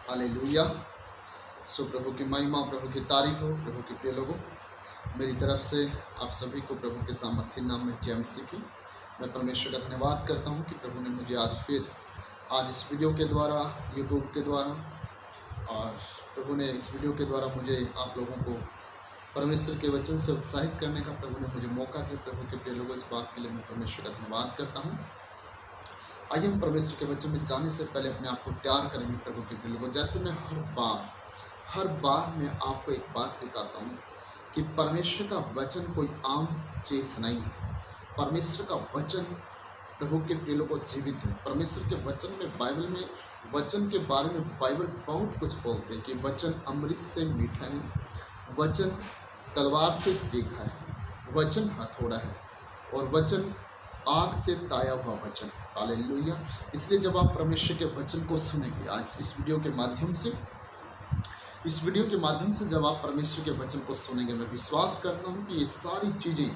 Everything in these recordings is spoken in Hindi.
हालेलुया। सो प्रभु की महिमा, प्रभु की तारीफ हो। प्रभु के प्रिय लोगों, मेरी तरफ से आप सभी को प्रभु के सामर्थ्य नाम में जय मसीह की। मैं परमेश्वर का धन्यवाद करता हूँ कि प्रभु ने मुझे आज इस वीडियो के द्वारा, यूट्यूब के द्वारा, और प्रभु ने इस वीडियो के द्वारा मुझे आप लोगों को परमेश्वर के वचन से उत्साहित करने का प्रभु ने मुझे मौका दिया। प्रभु के प्रिय लोगों, इस बात के लिए मैं परमेश्वर का धन्यवाद करता हूँ। आइए हम परमेश्वर के वचन में जाने से पहले अपने आप को तैयार करेंगे। प्रभु के प्रिय लोगों, जैसे मैं हर बार मैं आपको एक बात सिखाता हूँ कि परमेश्वर का वचन कोई आम चीज नहीं है। परमेश्वर का वचन प्रभु के प्रिय लोगों जीवित है। परमेश्वर के वचन में, बाइबल में वचन के बारे में बाइबल बहुत कुछ बोलते हैं कि वचन अमृत से मीठा है, वचन तलवार से तीखा है, वचन हथौड़ा है और वचन आग से ताया हुआ वचन। हालेलुया। इसलिए जब आप परमेश्वर के वचन को सुनेंगे आज इस वीडियो के माध्यम से जब आप परमेश्वर के वचन को सुनेंगे, मैं विश्वास करता हूँ कि ये सारी चीज़ें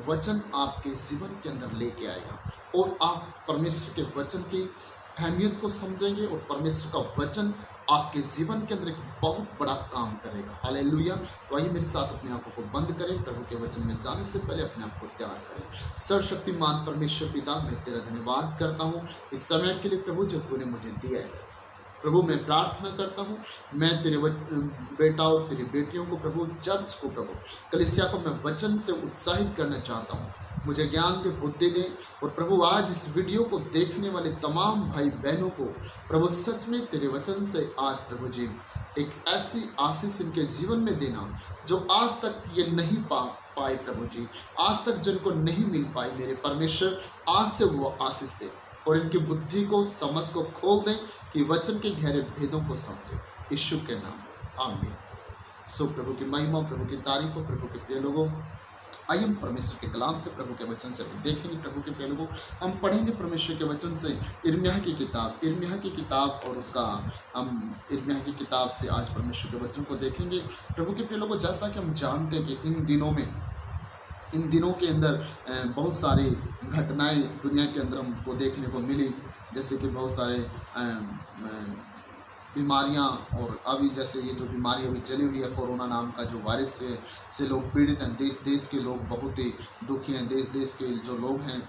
वचन आपके जीवन के अंदर लेके आएगा और आप परमेश्वर के वचन की अहमियत को समझेंगे और परमेश्वर का वचन आपके जीवन के अंदर एक बहुत बड़ा काम करेगा। हालेलुया। तो आइए मेरे साथ अपने आंखों को बंद करें। प्रभु के वचन में जाने से पहले अपने आप को तैयार करें। सर्वशक्तिमान परमेश्वर पिता, मैं तेरा धन्यवाद करता हूँ इस समय के लिए प्रभु जो तूने मुझे दिया है। प्रभु मैं प्रार्थना करता हूँ, मैं तेरे बेटा और तेरी बेटियों को प्रभु, चर्च को प्रभु, कलीसिया को मैं वचन से उत्साहित करना चाहता हूँ। मुझे ज्ञान दे, बुद्धि दे और प्रभु आज इस वीडियो को देखने वाले तमाम भाई बहनों को प्रभु सच में तेरे वचन से आज प्रभु जी एक ऐसी आशीष इनके जीवन में देना जो आज तक ये नहीं पाए प्रभु जी, आज तक जिनको नहीं मिल पाई मेरे परमेश्वर, आज से वो आशीष दे और इनकी बुद्धि को, समझ को खोल दें कि वचन के गहरे भेदों को समझे। यीशु के नाम आमीन। सो प्रभु की महिमा, प्रभु की तारीफ हो। प्रभु के प्रिय लोगों, आइए हम परमेश्वर के कलाम से, प्रभु के वचन से देखेंगे। प्रभु के प्रिय लोगों, हम पढ़ेंगे परमेश्वर के वचन से यिर्मयाह की किताब और उसका हम यिर्मयाह की किताब से आज परमेश्वर के वचन को देखेंगे। प्रभु के प्रिय लोगों, जैसा कि हम जानते हैं कि इन दिनों के अंदर बहुत सारी घटनाएं दुनिया के अंदर हमको देखने को मिली, जैसे कि बहुत सारे बीमारियां, और अभी जैसे ये जो बीमारी अभी चली हुई है कोरोना नाम का जो वायरस से लोग पीड़ित हैं। देश के लोग बहुत ही दुखी हैं। देश के जो लोग हैं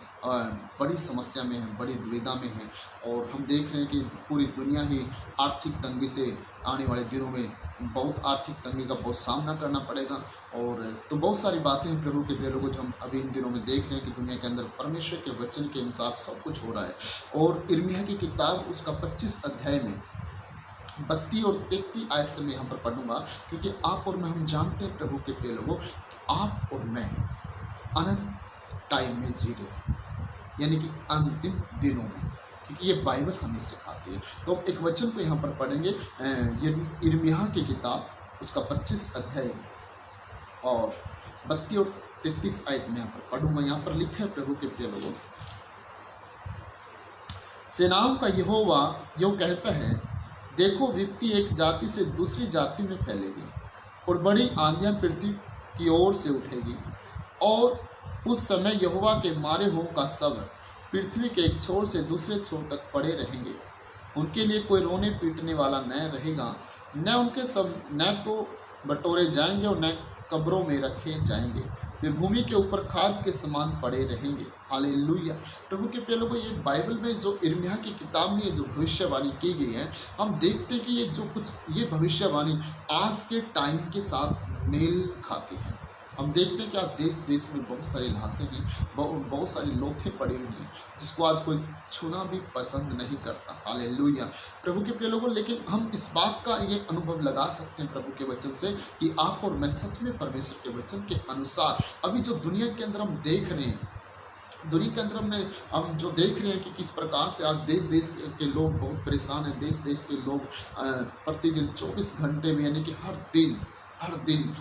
बड़ी समस्या में हैं, बड़ी दुविधा में हैं और हम देख रहे हैं कि पूरी दुनिया ही आर्थिक तंगी से आने वाले दिनों में बहुत आर्थिक तंगी का बहुत सामना करना पड़ेगा। और तो बहुत सारी बातें हैं प्रभु के प्रिय लोगों जो हम अभी इन दिनों में देख रहे हैं कि दुनिया के अंदर परमेश्वर के वचन के अनुसार सब कुछ हो रहा है। और यिर्मयाह की किताब उसका 25 अध्याय में 32 और 33 आयत से मैं यहाँ पर पढ़ूंगा, क्योंकि आप और मैं हम जानते हैं प्रभु के प्रिय लोगों, आप और मैं अनंत टाइम में जी रहे, यानी कि अंतिम दिनों में, क्योंकि ये बाइबल हमें सिखाती है। तो हम एक वचन को यहाँ पर पढ़ेंगे, यिर्मयाह की किताब उसका 25 अध्याय और 32 और 33 आयत में यहाँ पर पढ़ूंगा। यहाँ पर लिखा है प्रभु के प्रिय लोगों, सेनाओं का यहोवा यूँ कहता है, देखो विपत्ति एक जाति से दूसरी जाति में फैलेगी और बड़ी आंधियां पृथ्वी की ओर से उठेगी और उस समय यहोवा के मारे हुओं का शव पृथ्वी के एक छोर से दूसरे छोर तक पड़े रहेंगे। उनके लिए कोई रोने पीटने वाला न रहेगा, न उनके सब न तो बटोरे जाएंगे और न कब्रों में रखे जाएंगे, वे भूमि के ऊपर खाद के समान पड़े रहेंगे। हालेलुया। प्रभु के प्रिय लोगों, ये बाइबल में जो यिर्मयाह की किताब में जो भविष्यवाणी की गई है, हम देखते हैं कि ये भविष्यवाणी आज के टाइम के साथ मेल खाती है। हम देखते हैं कि आज देश में बहुत सारी लाशें हैं, बहुत सारी लोथें पड़ी हुई हैं, जिसको आज कोई छूना भी पसंद नहीं करता। हालेलुया। प्रभु के प्रिय लोगों, लेकिन हम इस बात का ये अनुभव लगा सकते हैं प्रभु के वचन से कि आप और मैं सच में परमेश्वर के वचन के अनुसार अभी जो दुनिया के अंदर हम देख रहे हैं, दुनिया के अंदर हम जो देख रहे हैं कि किस प्रकार से आज देश के लोग बहुत परेशान हैं। देश के लोग प्रतिदिन 24 घंटे में, यानी कि हर दिन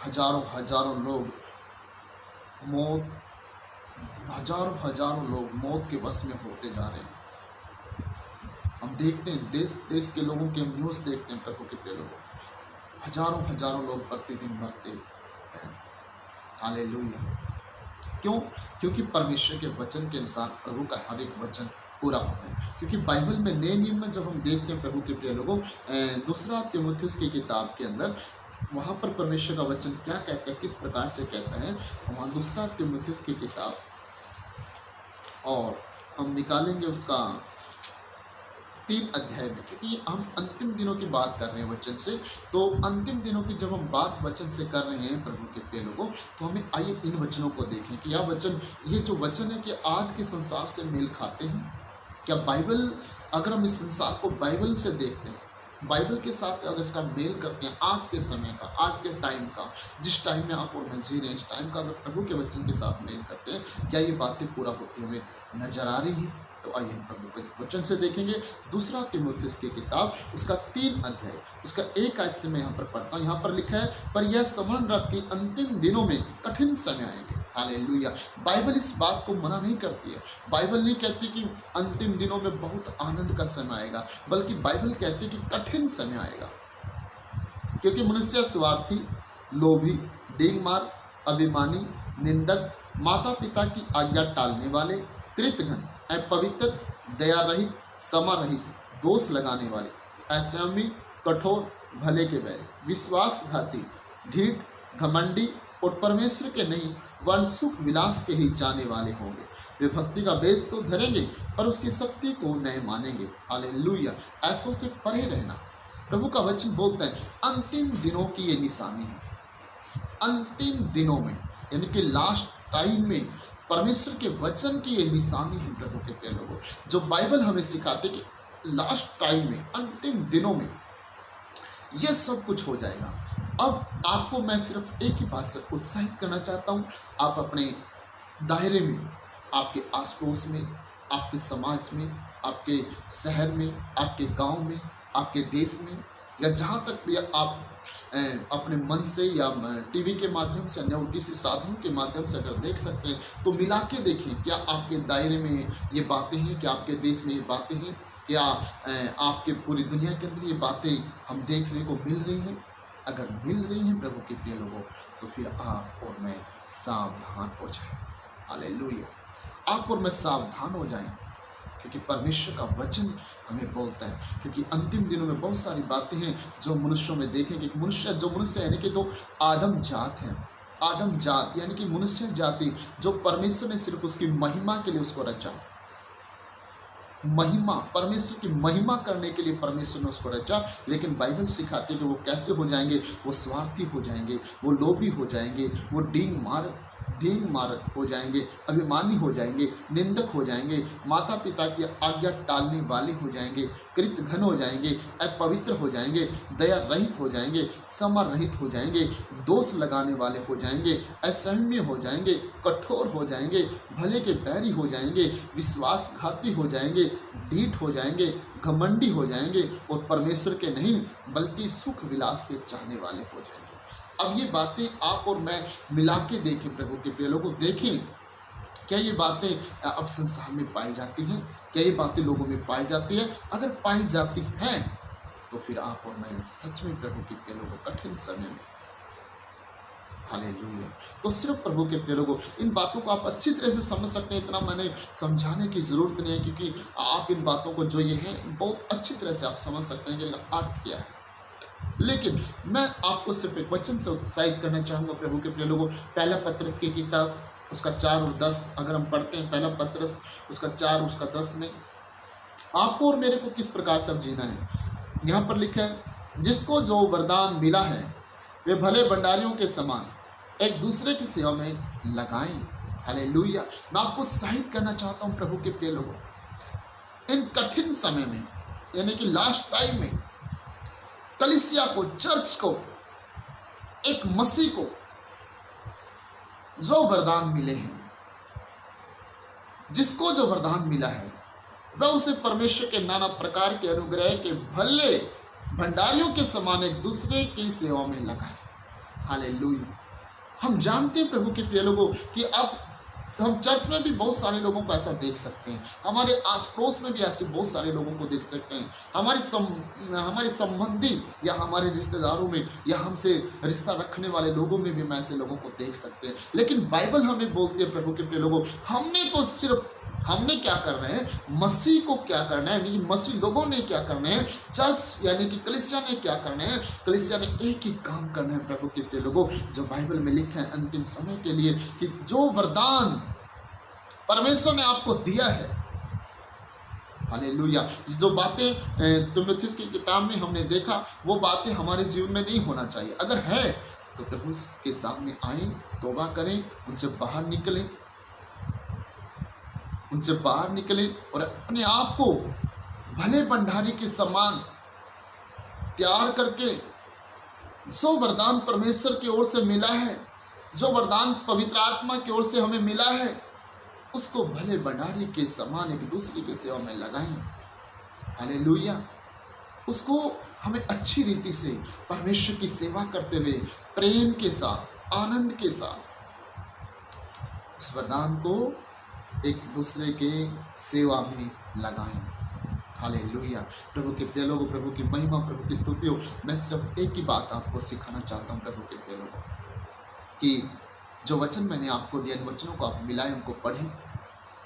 हजारों लोग मौत के वश में होते जा रहे हैं। हम देखते हैं देश के लोगों के हम न्यूज़ देखते हैं प्रभु के प्रिय लोगों, हजारों लोग प्रतिदिन मरते हैं। हालेलुया। क्यों? क्योंकि परमेश्वर के वचन के अनुसार प्रभु का हर एक वचन पूरा हो गए। क्योंकि बाइबल में नए नियम में जब हम देखते हैं प्रभु के प्रिय लोगों, दूसरा तीमुथियुस की किताब के अंदर वहाँ पर परमेश्वर का वचन क्या कहता है, किस प्रकार से कहता है, वहाँ दूसरा तीमुथियुस की किताब और हम निकालेंगे उसका 3 अध्याय में, क्योंकि हम अंतिम दिनों की बात कर रहे हैं वचन से। तो अंतिम दिनों की जब हम बात वचन से कर रहे हैं प्रभु के प्रिय लोगों, तो हमें आइए इन वचनों को देखें कि यह वचन, ये जो वचन है कि आज के संसार से मेल खाते हैं क्या। बाइबल, अगर हम इस संसार को बाइबल से देखते हैं, बाइबल के साथ अगर इसका मेल करते हैं, आज के समय का, आज के टाइम का, जिस टाइम में आप और मैं जी रहे हैं, इस टाइम का अगर प्रभु के वचन के साथ मेल करते हैं, क्या ये बातें पूरा होती हुए नजर आ रही है। तो आइए हम प्रभु के वचन से देखेंगे। दूसरा तीमुथियुस की किताब उसका 3 अध्याय उसका 1 आयत से मैं यहाँ पर पढ़ता हूँ। यहाँ पर लिखा है, पर यह समझ रख कि अंतिम दिनों में कठिन समय आएंगे। हालेलुया। बाइबल इस बात को मना नहीं करती है। बाइबल नहीं कहती कि अंतिम दिनों में बहुत आनंद का समय आएगा, बल्कि बाइबल कहती है कि कठिन समय आएगा। क्योंकि मनुष्य स्वार्थी, लोभी, डींगमार, अभिमानी, निंदक, माता पिता की आज्ञा टालने वाले, कृतघ्न, अपवित्र, दया रहित, क्षमा रहित, दोष लगाने वाले, असंयमी, कठोर, भले के बैरी, विश्वासघाती, ढीठ, घमंडी और परमेश्वर के नहीं वरन सुख विलास के ही जाने वाले होंगे। वे भक्ति का बेस तो धरेंगे पर उसकी शक्ति को नहीं मानेंगे। हालेलुया। ऐसों से परे रहना। प्रभु का वचन बोलता है अंतिम दिनों की ये निशानी है। अंतिम दिनों में यानी कि लास्ट टाइम में परमेश्वर के वचन की ये निशानी है प्रभु के प्रिय लोगों, जो बाइबल हमें सिखाते कि लास्ट टाइम में, अंतिम दिनों में ये सब कुछ हो जाएगा। अब आपको मैं सिर्फ एक ही बात से उत्साहित करना चाहता हूँ। आप अपने दायरे में, आपके आस पड़ोस में, आपके समाज में, आपके शहर में, आपके गांव में, आपके देश में, या जहाँ तक भी आप अपने मन से या टीवी के माध्यम से, अन्य किसी साधन के माध्यम से अगर देख सकते हैं, तो मिला के देखें क्या आपके दायरे में ये बातें हैं, क्या आपके देश में ये बातें हैं, क्या आपके पूरी दुनिया के अंदर ये बातें हम देखने को मिल रही हैं। अगर मिल रही हैं प्रभु के प्रिय लोगों, तो फिर आप और मैं सावधान हो जाएं। हालेलुया। आप और मैं सावधान हो जाएं, क्योंकि परमेश्वर का वचन हमें बोलता है। क्योंकि अंतिम दिनों में बहुत सारी बातें हैं जो मनुष्यों में देखेंगे। मनुष्य यानी कि तो आदम जात है। आदम जात यानी कि मनुष्य जाति, जो परमेश्वर ने सिर्फ उसकी महिमा के लिए उसको रचा। महिमा, परमेश्वर की महिमा करने के लिए परमेश्वर ने उसको रचा। लेकिन बाइबल सिखाती है कि वो कैसे हो जाएंगे, वो स्वार्थी हो जाएंगे, वो लोभी हो जाएंगे, वो डींग मार हो जाएंगे, अभिमानी हो जाएंगे, निंदक हो जाएंगे, माता पिता की आज्ञा टालने वाले हो जाएंगे, कृतघ्न हो जाएंगे, अपवित्र हो जाएंगे, दया रहित हो जाएंगे, क्षमा रहित हो जाएंगे, दोष लगाने वाले हो जाएंगे, असहनीय हो जाएंगे, कठोर हो जाएंगे, भले के बैरी हो जाएंगे, विश्वासघाती हो जाएंगे, ढीठ हो जाएंगे, घमंडी हो जाएंगे और परमेश्वर के नहीं बल्कि सुख विलास के चाहने वाले हो जाएंगे। अब ये बातें आप और मैं मिला के देखें प्रभु के प्रिय लोगों, देखें क्या ये बातें अब संसार में पाई जाती हैं, क्या ये बातें लोगों में पाई जाती है। अगर पाई जाती हैं तो फिर आप और मैं सच में प्रभु के प्रिय लोगों कठिन समय में। हालेलुया। तो सिर्फ प्रभु के प्रिय लोगों इन बातों को आप अच्छी तरह से समझ सकते हैं। इतना मैंने समझाने की ज़रूरत नहीं है, क्योंकि आप इन बातों को जो ये हैं बहुत अच्छी तरह से आप समझ सकते हैं कि इनका अर्थ क्या है। लेकिन मैं आपको सिर्फ एक वचन से उत्साहित करना चाहूँगा प्रभु के प्रिय लोगों। पहला पत्रस की किताब उसका 4 और 10 अगर हम पढ़ते हैं, पहला पत्रस उसका 4 उसका 10 में आपको और मेरे को किस प्रकार से अब जीना है। यहाँ पर लिखा है, जिसको जो वरदान मिला है वे भले भंडारियों के समान एक दूसरे की सेवा में लगाएं। हालेलुया। मैं आपको उत्साहित करना चाहता हूँ प्रभु के प्रिय लोगों, इन कठिन समय में यानी कि लास्ट टाइम में कलीसिया को, चर्च को, एक मसीह को जो वरदान मिले हैं, जिसको जो वरदान मिला है वह उसे परमेश्वर के नाना प्रकार के अनुग्रह के भले भंडारियों के समान एक दूसरे की सेवा में लगाए। हालेलुया। हम जानते हैं प्रभु के प्रिय लोगों कि अब हम चर्च में भी बहुत सारे लोगों को ऐसा देख सकते हैं, हमारे आस पड़ोस में भी ऐसे बहुत सारे लोगों को देख सकते हैं, हमारे संबंधी या हमारे रिश्तेदारों में या हमसे रिश्ता रखने वाले लोगों में भी हम ऐसे लोगों को देख सकते हैं। लेकिन बाइबल हमें बोलती है प्रभु के प्रिय लोगों, हमने तो सिर्फ हमने क्या करना है, मसीह को क्या करना है, यानी कि मसीह लोगों ने क्या करना है, चर्च यानी कि कलीसिया ने क्या करना है, कलीसिया ने एक ही काम करना है प्रभु के प्रिय लोगों, जो बाइबल में लिखा है अंतिम समय के लिए, कि जो वरदान परमेश्वर ने आपको दिया है, हालेलुया, जो बातें तीमुथियुस की किताब में हमने देखा, वो बातें हमारे जीवन में नहीं होना चाहिए। अगर है तो प्रभु के सामने आए, तौबा करें, उनसे बाहर निकलें, उनसे बाहर निकले और अपने आप को भले भंडारी के समान तैयार करके, जो वरदान परमेश्वर की ओर से मिला है, जो वरदान पवित्र आत्मा की ओर से हमें मिला है, उसको भले भंडारी के समान एक दूसरे की सेवा में लगाएं। हालेलुया, उसको हमें अच्छी रीति से परमेश्वर की सेवा करते हुए प्रेम के साथ, आनंद के साथ इस वरदान को एक दूसरे के सेवा में लगाएं। हालेलुया, प्रभु के प्रिय लोगों, प्रभु की महिमा, प्रभु की स्तुति हो। मैं सिर्फ एक ही बात आपको सिखाना चाहता हूँ प्रभु के प्रिय लोगों, कि जो वचन मैंने आपको दिया, इन वचनों को आप मिलाएं, उनको पढ़ें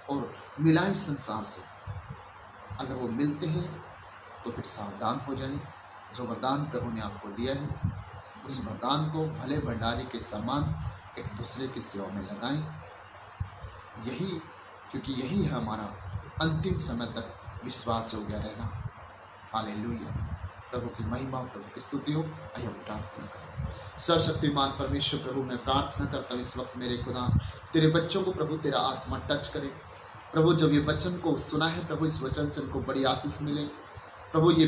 और मिलाएं संसार से। अगर वो मिलते हैं तो फिर सावधान हो जाएं। जो वरदान प्रभु ने आपको दिया है, उस वरदान को भले भंडारी के समान एक दूसरे की सेवा में लगाएं। यही, क्योंकि यही है हमारा अंतिम समय तक विश्वास हो गया रहेगा। हालेलुया, प्रभु की महिमा, प्रभु की स्तुति हो। आइए हम प्रार्थना करें। सर्वशक्तिमान परमेश्वर प्रभु, मैं प्रार्थना करता हूँ इस वक्त मेरे खुदा, तेरे बच्चों को प्रभु तेरा आत्मा टच करे। प्रभु जब ये वचन को सुना है प्रभु, इस वचन से उनको बड़ी आशीष मिले। प्रभु ये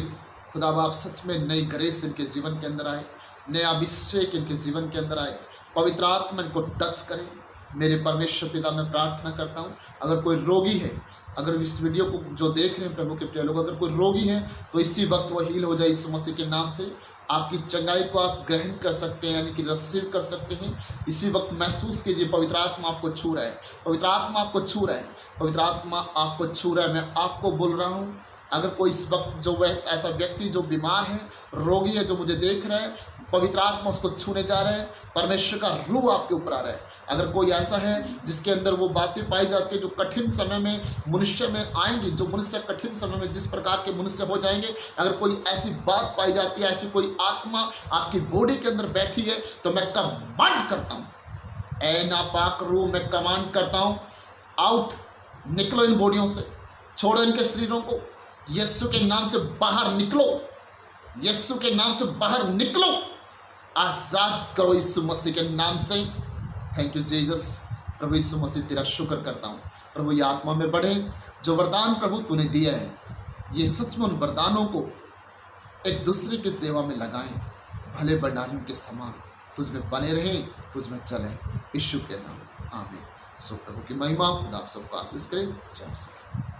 खुदा बाप सच में नई ग्रेस इनके जीवन के अंदर आए, नया अभिषेक इनके जीवन के अंदर आए, पवित्र आत्मा इनको टच करे। मेरे परमेश्वर पिता, मैं प्रार्थना करता हूँ, अगर कोई रोगी है, अगर इस वीडियो को जो देख रहे हैं प्रभु के प्रिय लोग, अगर कोई रोगी है तो इसी वक्त वह हील हो जाए यीशु मसीह के नाम से। आपकी चंगाई को आप ग्रहण कर सकते हैं, यानी कि रिसीव कर सकते हैं। इसी वक्त महसूस कीजिए पवित्र आत्मा आपको छू रहा है, पवित्र आत्मा आपको छू रहा है, पवित्र आत्मा आपको छू रहा है। मैं आपको बोल रहा हूँ, अगर कोई इस वक्त जो वह ऐसा व्यक्ति जो बीमार है, रोगी है, जो मुझे देख रहा है, पवित्र आत्मा उसको छूने जा रहा है, परमेश्वर का रूह आपके ऊपर आ रहा है। अगर कोई ऐसा है जिसके अंदर वो बातें पाई जाती है जो कठिन समय में मनुष्य में आएंगी, जो मनुष्य कठिन समय में जिस प्रकार के मनुष्य हो जाएंगे, अगर कोई ऐसी बात पाई जाती है, ऐसी कोई आत्मा आपकी बॉडी के अंदर बैठी है, तो मैं कमांड करता हूँ, ऐ नापाक रूह, मैं कमांड करता हूँ, आउट, निकलो इन बॉडियों से, छोड़ो इनके शरीरों को, यीशु के नाम से बाहर निकलो, यीशु के नाम से बाहर निकलो, आजाद करो यीशु मसीह के नाम से। Thank you Jesus. प्रभु यीशु मसीह तेरा शुक्र करता हूँ। प्रभु ये आत्मा में बढ़े, जो वरदान प्रभु तूने दिया है, ये सच में उन वरदानों को एक दूसरे की सेवा में लगाएं, भले भंडारियों के समान तुझ में बने रहें, तुझ में चलें, यीशु के नाम, आमीन। सो प्रभु की महिमा खुदा आप सबको आशीष करे। जय मसीह।